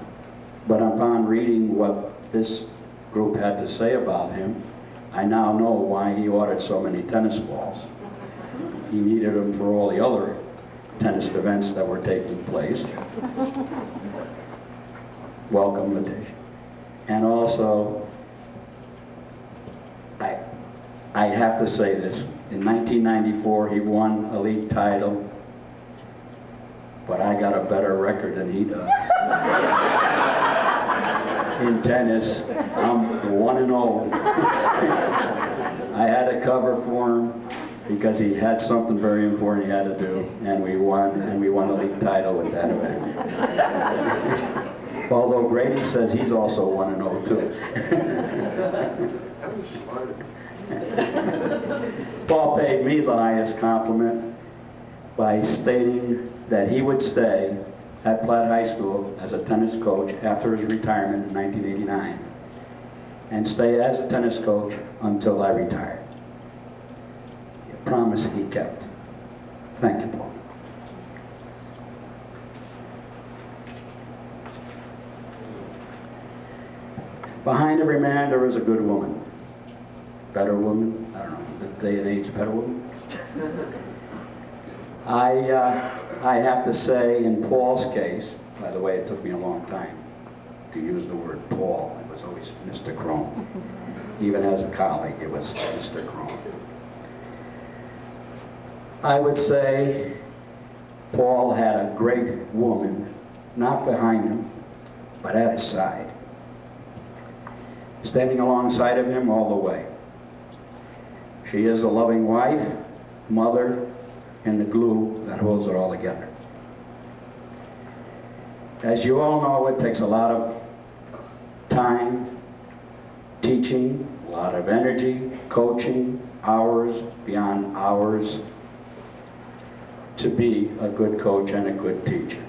but upon reading what this group had to say about him, I now know why he ordered so many tennis balls. He needed them for all the other tennis events that were taking place. Welcome, Letitia. And also, I have to say this. In 1994, he won a league title, but I got a better record than he does. In tennis, I'm 1-0. I had to cover for him because he had something very important he had to do, and we won a league title with that event. Although Grady says he's also 1-0 too. Paul paid me the highest compliment by stating that he would stay at Platt High School as a tennis coach after his retirement in 1989 and stay as a tennis coach until I retired. A promise he kept. Thank you, Paul. Behind every man there is a good woman. Better woman? I don't know, this day and age, better woman? I have to say, in Paul's case, by the way, it took me a long time to use the word Paul. It was always Mr. Crone. Even as a colleague, it was Mr. Crone. I would say Paul had a great woman, not behind him, but at his side, standing alongside of him all the way. She is a loving wife, mother, and the glue that holds it all together. As you all know, it takes a lot of time, teaching, a lot of energy, coaching, hours beyond hours to be a good coach and a good teacher.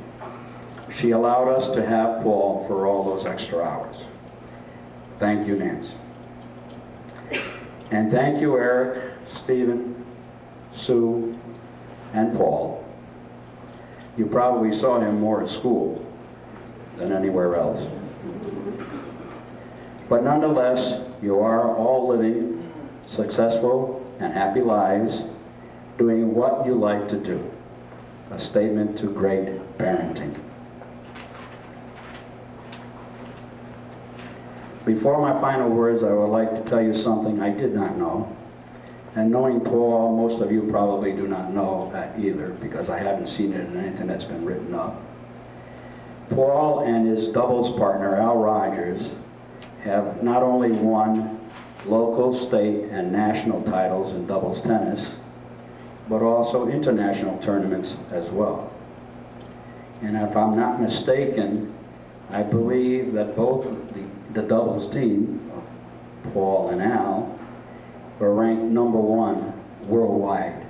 She allowed us to have Paul for all those extra hours. Thank you, Nancy. And thank you, Eric, Stephen, Sue, and Paul. You probably saw him more at school than anywhere else. But nonetheless, you are all living successful and happy lives, doing what you like to do. A statement to great parenting. Before my final words, I would like to tell you something I did not know. And knowing Paul, most of you probably do not know that either, because I haven't seen it in anything that's been written up. Paul and his doubles partner, Al Rogers, have not only won local, state, and national titles in doubles tennis, but also international tournaments as well. And if I'm not mistaken, I believe that both the doubles team, Paul and Al, were ranked #1 worldwide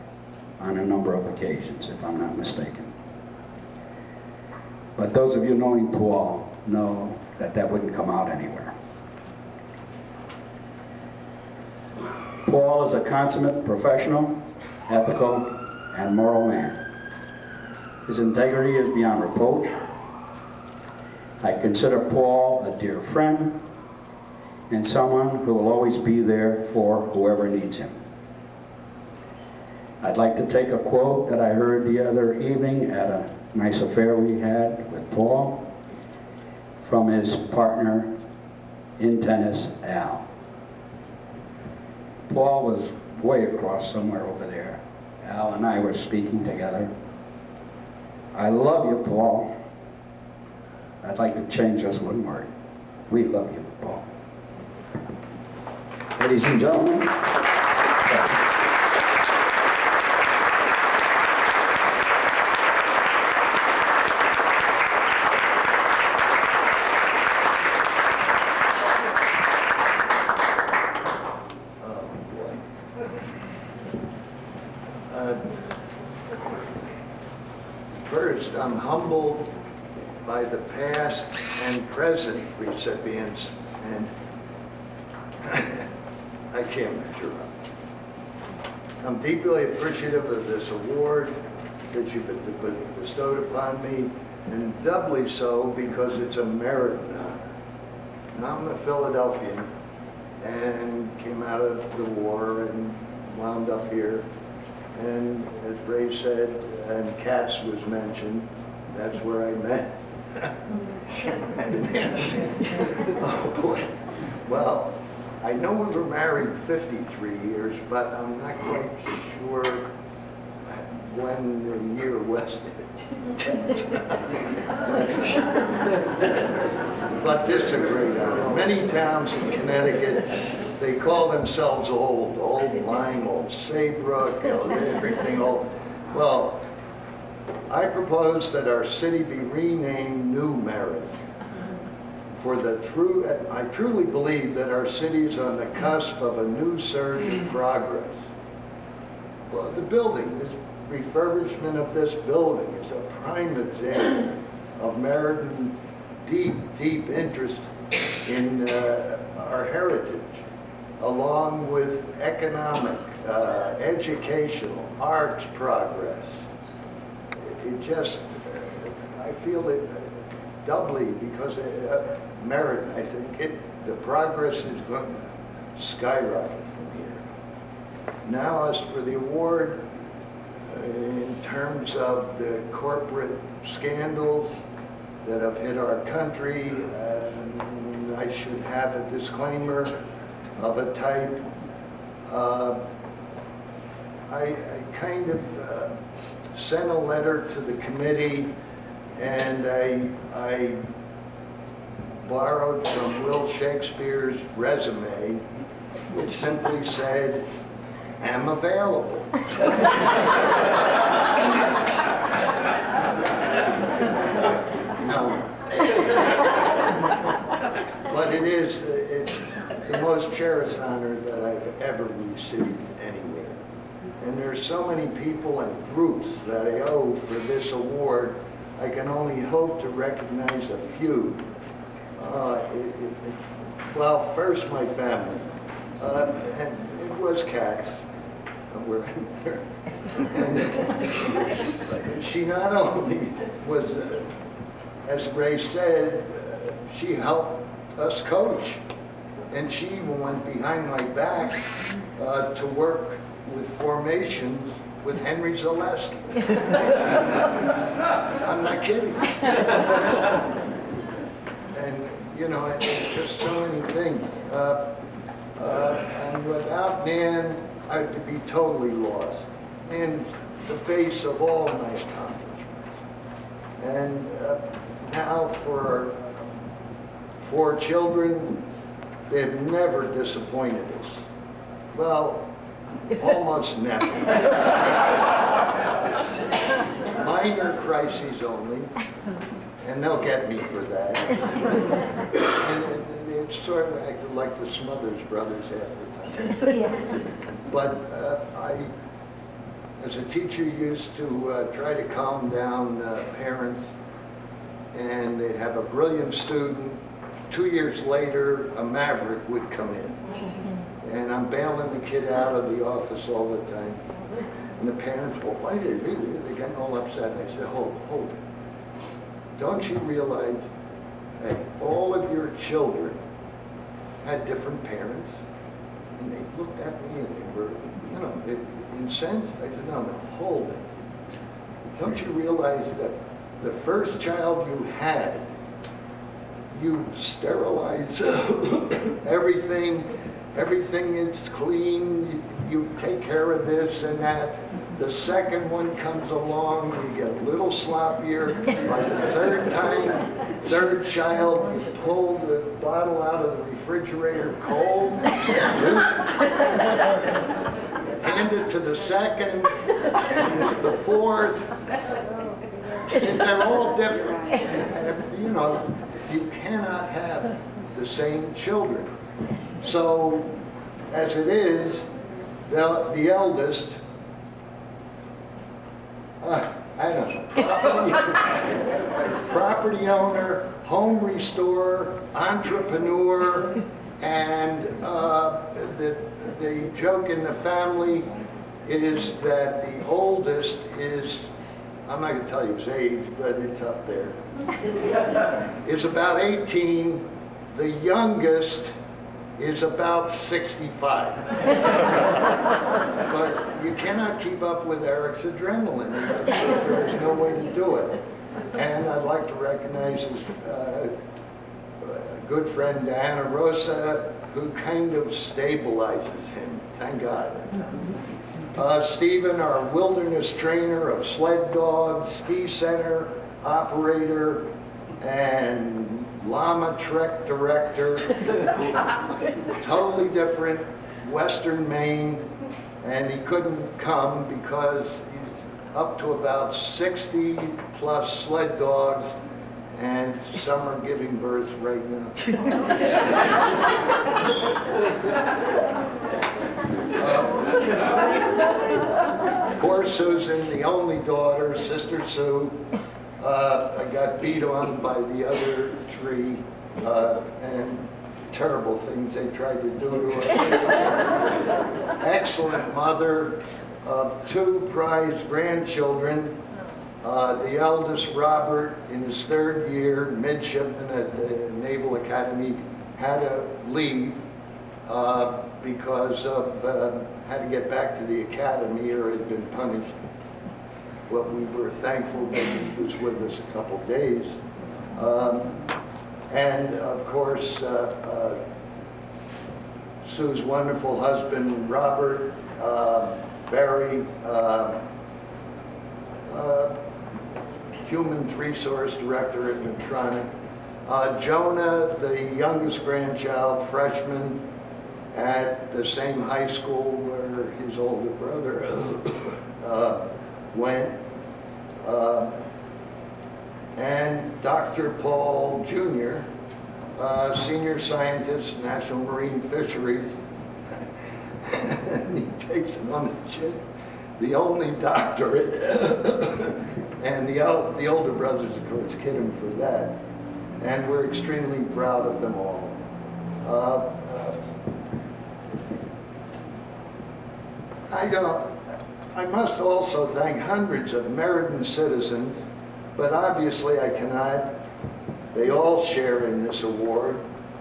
on a number of occasions, if I'm not mistaken. But those of you knowing Paul know that that wouldn't come out anywhere. Paul is a consummate professional, ethical, and moral man. His integrity is beyond reproach. I consider Paul a dear friend and someone who will always be there for whoever needs him. I'd like to take a quote that I heard the other evening at a nice affair we had with Paul from his partner in tennis, Al. Paul was way across somewhere over there. Al and I were speaking together. I love you, Paul. I'd like to change just one word. We love you, Paul. Ladies and gentlemen. First, I'm humbled by the past and present recipients, and I can't measure up. I'm deeply appreciative of this award that you've bestowed upon me, and doubly so because it's a Meriden honor. Now, I'm a Philadelphian and came out of the war and wound up here. And as Ray said, and Katz was mentioned, that's where I met. Oh boy. Well, I know we were married 53 years, but I'm not quite sure when the year was. But this is a great honor. Many towns in Connecticut, they call themselves old Lyme, old Saybrook, everything old. Well, I propose that our city be renamed New Meriden. I truly believe that our city is on the cusp of a new surge of progress. Well, the building, this refurbishment of this building is a prime example of Meriden deep interest in our heritage, along with economic, educational, arts progress. It just, I feel it doubly because Meriden, I think the progress is going to skyrocket from here. Now, as for the award, in terms of the corporate scandals that have hit our country, I should have a disclaimer of a type. I kind of sent a letter to the committee, and I borrowed from Will Shakespeare's resume, which simply said, "Am available." No. But it is the most cherished honor that I've ever received anywhere. And there's so many people and groups that I owe for this award. I can only hope to recognize a few. Well, first my family. And it was cats. And she not only was, as Ray said, she helped us coach. And she even went behind my back to work with formations with Henry Zaleski. I'm not kidding. And, you know, it's just so many things. And without Nan, I'd be totally lost. And the base of all my accomplishments. And now for 4 children, they've never disappointed us. Well, almost never. Minor crises only, and they'll get me for that. And they sort of acted like the Smothers Brothers half the time. But I, as a teacher, used to try to calm down parents, and they'd have a brilliant student. 2 years later, a maverick would come in. And I'm bailing the kid out of the office all the time. And the parents, well, why did they getting all upset? And I said, hold it. Don't you realize that all of your children had different parents? And they looked at me and they were, you know, incensed. I said, no, hold it. Don't you realize that the first child you had, you sterilize everything is clean, you take care of this and that. The second one comes along, you get a little sloppier. By the third child, you pull the bottle out of the refrigerator cold, hand it to the second, the fourth, and they're all different. And, you know, you cannot have the same children. So, as it is, the eldest, I don't know, property owner, home restorer, entrepreneur, and the joke in the family is that the oldest is, I'm not going to tell you his age, but it's up there, is about 18. The youngest is about 65. But you cannot keep up with Eric's adrenaline. There's no way to do it. And I'd like to recognize his good friend Diana Rosa, who kind of stabilizes him, thank God. Stephen, our wilderness trainer of sled dogs, ski center operator, and llama trek director, totally different, Western Maine, and he couldn't come because he's up to about 60 plus sled dogs, and some are giving birth right now. Poor Susan, the only daughter, Sister Sue, I got beat on by the other 3, and terrible things they tried to do to her. Excellent mother of 2 prized grandchildren. The eldest, Robert, in his 3rd year, midshipman at the Naval Academy, had to leave because of had to get back to the academy or had been punished. But we were thankful that he was with us a couple days. And of course, Sue's wonderful husband, Robert, Barry, Human Resource Director at Medtronic. Jonah, the youngest grandchild, freshman at the same high school where his older brother went. And Dr. Paul Jr., senior scientist, National Marine Fisheries. And he takes him on the chin, the only doctorate. And the older brothers, of course, kid him for that. And we're extremely proud of them all. I must also thank hundreds of Meriden citizens, but obviously I cannot. They all share in this award.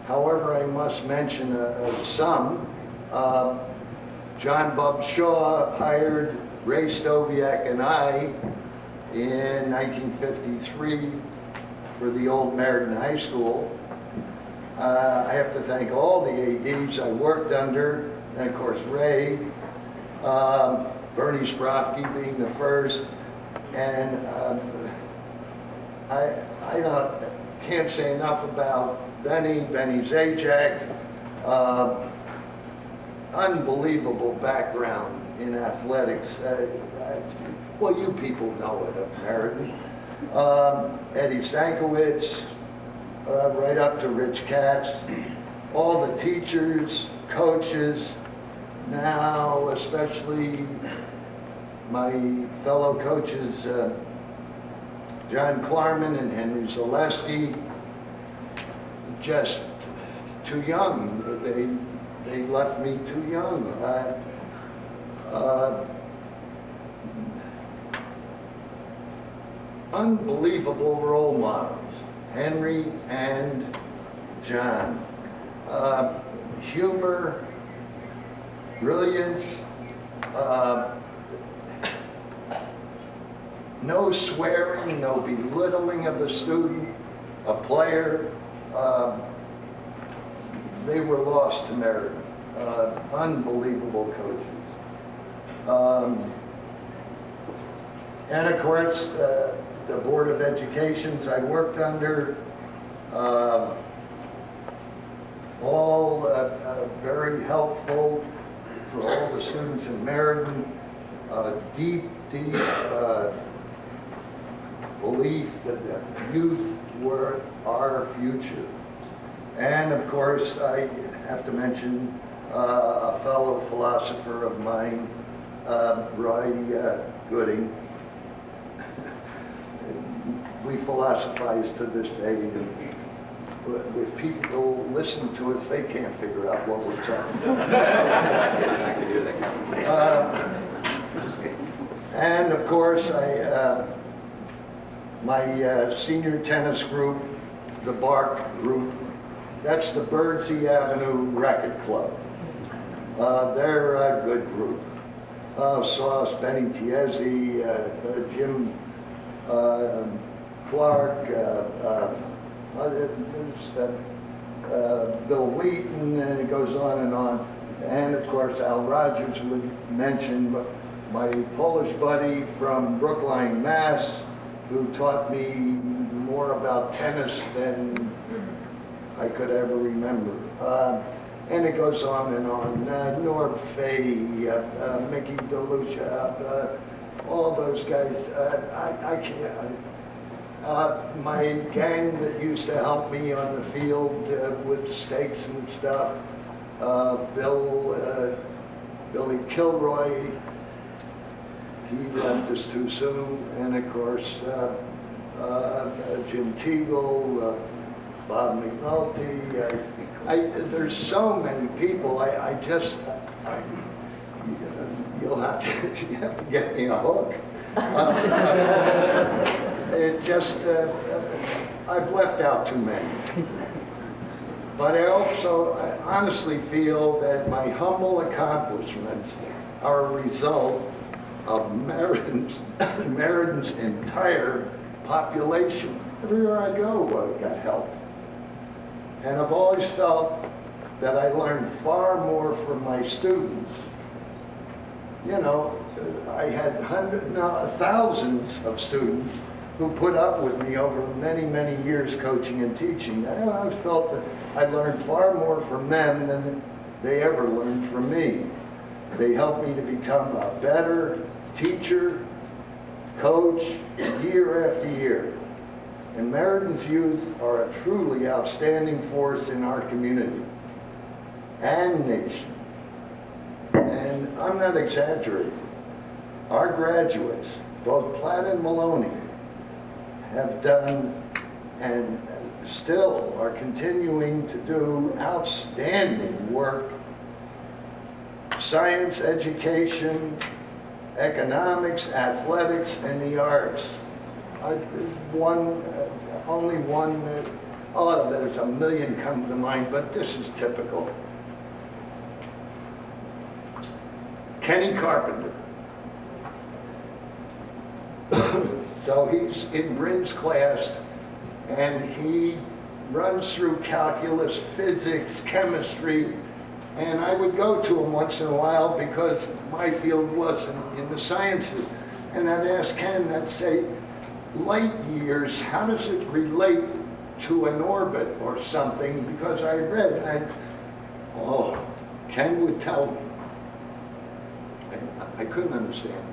However, I must mention some. John Bub Shaw hired Ray Stoviak and I in 1953 for the old Meriden High School. I have to thank all the ADs I worked under, and of course Ray, Bernie Sprofke being the first, and I can't say enough about Benny Zajac. Unbelievable background in athletics. Well, you people know it up Meriden. Eddie Stankiewicz, right up to Rich Katz, all the teachers, coaches, now especially my fellow coaches, John Klarman and Henry Zaleski, just too young. They left me too young. Unbelievable role models, Henry and John. Humor, brilliance, no swearing, no belittling of a student, a player. They were lost to Meriden. Unbelievable coaches. And of course, the Board of Educations I worked under, all very helpful for all the students in Meriden. Deep belief that the youth were our future. And of course, I have to mention a fellow philosopher of mine, Roy Gooding. We philosophize to this day, and if people listen to us, they can't figure out what we're talking about. And of course, my senior tennis group, the Bark group, that's the Birdsey Avenue Racquet Club. They're a good group. Sauce, Benny Tiezzi, Jim Clark, Bill Wheaton, and it goes on and on. And of course, Al Rogers would mention my Polish buddy from Brookline, Mass., who taught me more about tennis than I could ever remember. And it goes on and on. Norb Fay, Mickey DeLucia, all those guys. I can't. My gang that used to help me on the field with stakes and stuff, Billy Kilroy, he left us too soon, and of course Jim Teagle, Bob McNulty. There's so many people. You have to get me a hook. I've left out too many. But I also honestly feel that my humble accomplishments are a result of Meriden's entire population. Everywhere I go, I got help. And I've always felt that I learned far more from my students. You know, I had thousands of students who put up with me over many, many years coaching and teaching. I always felt that I learned far more from them than they ever learned from me. They helped me to become a better teacher, coach, year after year. And Meriden's youth are a truly outstanding force in our community and nation. And I'm not exaggerating. Our graduates, both Platt and Maloney, have done and still are continuing to do outstanding work. Science, education, economics, athletics, and the arts. Only one, there's a million come to mind, but this is typical. Kenny Carpenter. So he's in Bryn's class, and he runs through calculus, physics, chemistry, and I would go to him once in a while because my field was in the sciences. And I'd ask Ken, I'd say, light years, how does it relate to an orbit or something? Because I read, and Ken would tell me. I couldn't understand.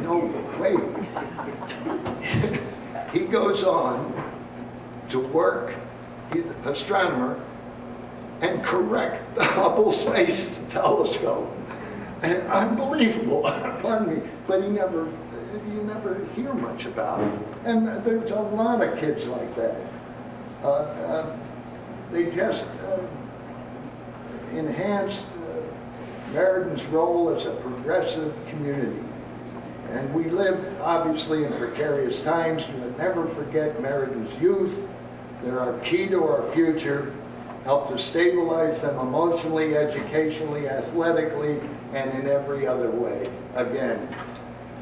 No way. He goes on to work, he's an astronomer, and correct the Hubble Space Telescope. And unbelievable, pardon me, but you never hear much about it. And there's a lot of kids like that. They just enhanced Meriden's role as a progressive community. And we live, obviously, in precarious times, but never forget Meriden's youth. They're our key to our future. Help to stabilize them emotionally, educationally, athletically, and in every other way. Again,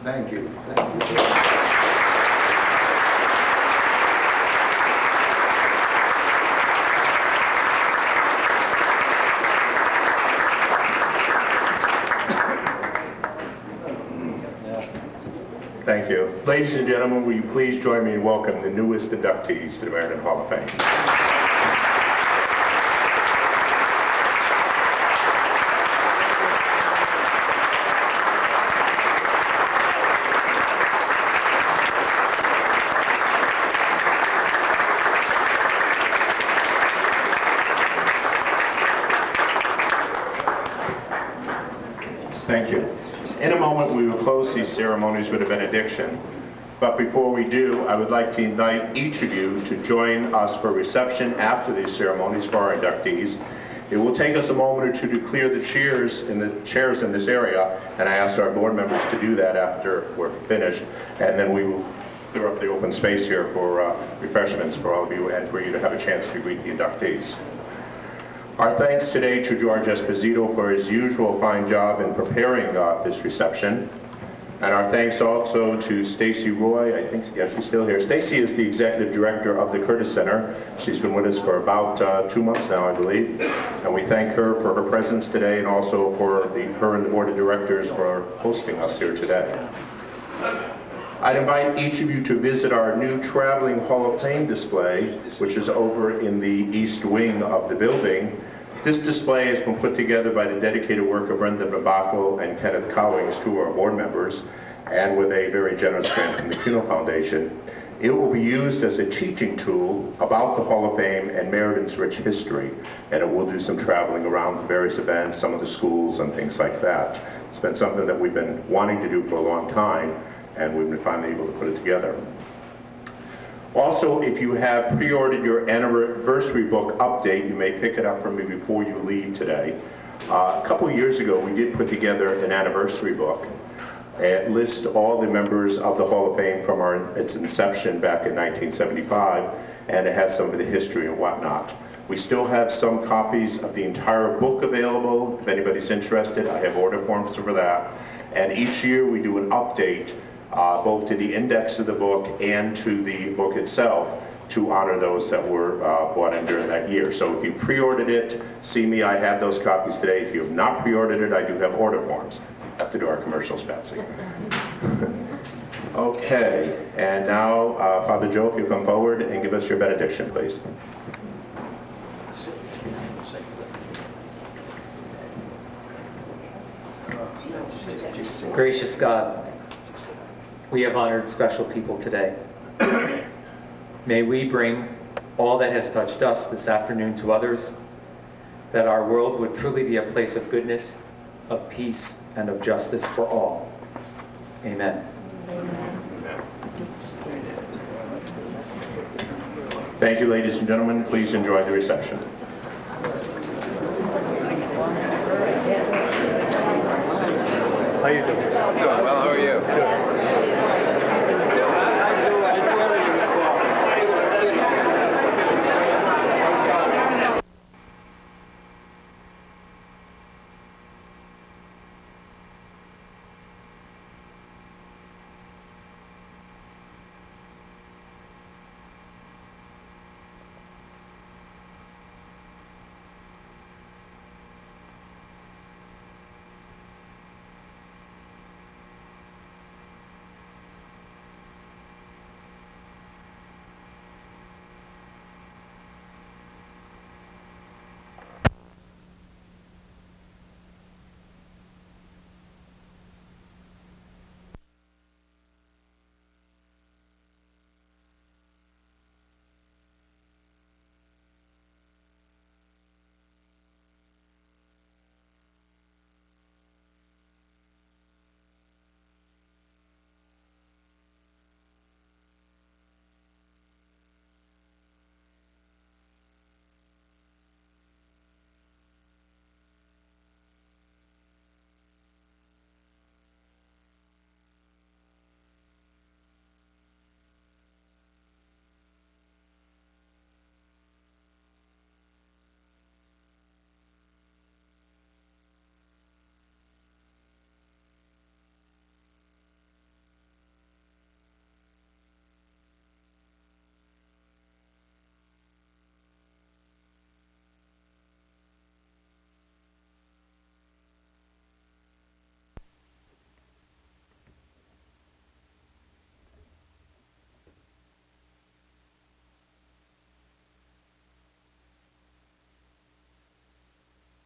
thank you. Thank you. Thank you. Ladies and gentlemen, will you please join me in welcoming the newest inductees to the Meriden Hall of Fame. Thank you. In a moment, we will close these ceremonies with a benediction. But before we do, I would like to invite each of you to join us for a reception after these ceremonies for our inductees. It will take us a moment or two to clear the chairs in this area, and I asked our board members to do that after we're finished, and then we will clear up the open space here for refreshments for all of you and for you to have a chance to greet the inductees. Our thanks today to George Esposito for his usual fine job in preparing this reception. And our thanks also to Stacy Roy. I think, yeah, she's still here. Stacy is the executive director of the Curtis Center. She's been with us for about 2 months now, I believe. And we thank her for her presence today and also for her and the board of directors for hosting us here today. I'd invite each of you to visit our new Traveling Hall of Fame display, which is over in the east wing of the building. This display has been put together by the dedicated work of Brendan Babako and Kenneth Cowings, two of our board members, and with a very generous grant from the Cuno Foundation. It will be used as a teaching tool about the Hall of Fame and Meriden's rich history, and it will do some traveling around to various events, some of the schools and things like that. It's been something that we've been wanting to do for a long time, and we've been finally able to put it together. Also, if you have pre-ordered your anniversary book update, you may pick it up from me before you leave today. A couple of years ago, we did put together an anniversary book. It lists all the members of the Hall of Fame from its inception back in 1975, and it has some of the history and whatnot. We still have some copies of the entire book available. If anybody's interested, I have order forms for that. And each year we do an update both to the index of the book and to the book itself to honor those that were bought in during that year. So if you pre-ordered it, see me, I have those copies today. If you have not pre-ordered it, I do have order forms. Have to do our commercials, Betsy. Okay, and now Father Joe, if you come forward and give us your benediction, please. Gracious God, we have honored special people today. May we bring all that has touched us this afternoon to others, that our world would truly be a place of goodness, of peace, and of justice for all. Amen. Thank you, ladies and gentlemen. Please enjoy the reception. How you doing? Doing well. How are you? Good.